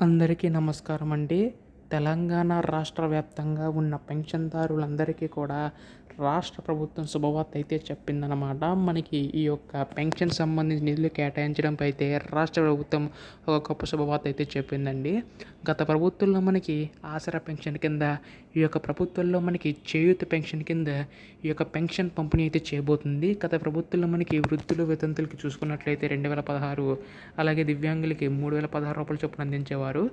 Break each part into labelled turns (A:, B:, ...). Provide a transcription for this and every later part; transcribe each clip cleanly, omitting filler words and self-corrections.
A: అందరికీ నమస్కారం అండి. తెలంగాణ రాష్ట్ర వ్యాప్తంగా ఉన్న పెన్షన్దారులందరికీ కూడా రాష్ట్ర ప్రభుత్వం శుభవార్త అయితే చెప్పిందనమాట. మనకి ఈ యొక్క పెన్షన్ సంబంధించి నిధులు కేటాయించడంపై అయితే రాష్ట్ర ప్రభుత్వం ఒక గొప్ప శుభవార్త అయితే చెప్పిందండి. గత ప్రభుత్వంలో మనకి ఆసరా పెన్షన్ కింద, ఈ యొక్క ప్రభుత్వంలో మనకి చేయూత పెన్షన్ కింద ఈ యొక్క పెన్షన్ పంపిణీ అయితే చేయబోతుంది. గత ప్రభుత్వంలో మనకి వృద్ధులు వితంతులకి చూసుకున్నట్లయితే 2016, అలాగే దివ్యాంగులకి 3016 రూపాయల చొప్పున అందించేవారు.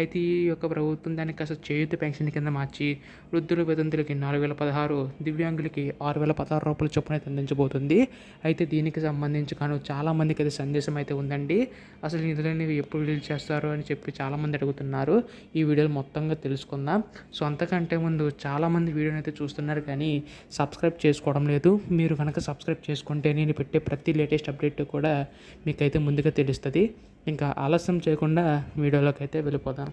A: అయితే ఈ యొక్క ప్రభుత్వం దాన్ని కాస్త చేయూత పెన్షన్ కింద మార్చి వృద్ధులు వితంతులకి 4016, దివ్యాంగులకి 6016 రూపాయల చొప్పున అయితే అందించబోతుంది. అయితే దీనికి సంబంధించి కాను చాలామందికి అయితే సందేశం అయితే ఉందండి. అసలు ఈ నిధులు అనేవి ఎప్పుడు రిలీజ్ చేస్తారు అని చెప్పి చాలామంది అడుగుతున్నారు. ఈ వీడియోలో మొత్తంగా తెలుసుకుందాం. సో అంతకంటే ముందు చాలామంది వీడియోని అయితే చూస్తున్నారు కానీ సబ్స్క్రైబ్ చేసుకోవడం లేదు. మీరు కనుక సబ్స్క్రైబ్ చేసుకుంటే నేను పెట్టే ప్రతి లేటెస్ట్ అప్డేట్ కూడా మీకైతే ముందుగా తెలుస్తుంది. ఇంకా ఆలస్యం చేయకుండా వీడియోలోకి అయితే వెళ్ళిపోదాం.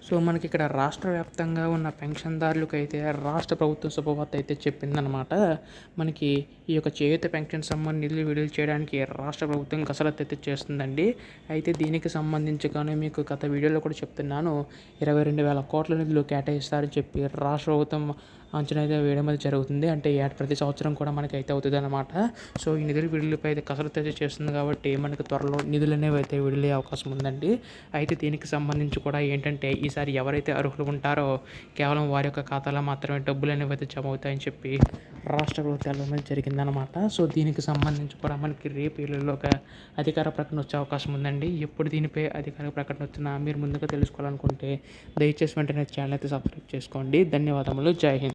A: సో మనకి ఇక్కడ రాష్ట్ర వ్యాప్తంగా ఉన్న పెన్షన్దారులకు అయితే రాష్ట్ర ప్రభుత్వం శుభవార్త అయితే చెప్పిందనమాట. మనకి ఈ యొక్క చేయూత పెన్షన్ సంబంధించి నిధులు విడుదల చేయడానికి రాష్ట్ర ప్రభుత్వం కసరత్తు అయితే చేస్తుందండి. అయితే దీనికి సంబంధించి కానీ మీకు గత వీడియోలో కూడా చెప్తున్నాను, 22,000 కోట్ల నిధులు కేటాయిస్తారని చెప్పి రాష్ట్ర ప్రభుత్వం అంచనా అయితే వేయడం అయితే జరుగుతుంది. అంటే ప్రతి సంవత్సరం కూడా మనకి అయితే అవుతుంది అనమాట. సో ఈ నిధుల విడుదలపై అయితే కసరత్తు అయితే చేస్తుంది కాబట్టి మనకి త్వరలో నిధులు అనేవి అయితే విడుదలయ్యే అవకాశం ఉందండి. అయితే దీనికి సంబంధించి కూడా ఏంటంటే ఈసారి ఎవరైతే అర్హులు ఉంటారో కేవలం వారి యొక్క ఖాతాలో మాత్రమే డబ్బులు అనేవి అయితే జమ అవుతాయని చెప్పి రాష్ట్ర ప్రభుత్వాలు అనేది జరిగిందనమాట. సో దీనికి సంబంధించి కూడా మనకి రేపు ఏళ్ళలో ఒక అధికార ప్రకటన వచ్చే అవకాశం ఉందండి. ఎప్పుడు దీనిపై అధికార ప్రకటన వచ్చినా మీరు ముందుగా తెలుసుకోవాలనుకుంటే దయచేసి వెంటనే ఛానల్ అయితే సబ్స్క్రైబ్ చేసుకోండి. ధన్యవాదములు. జై హింద్.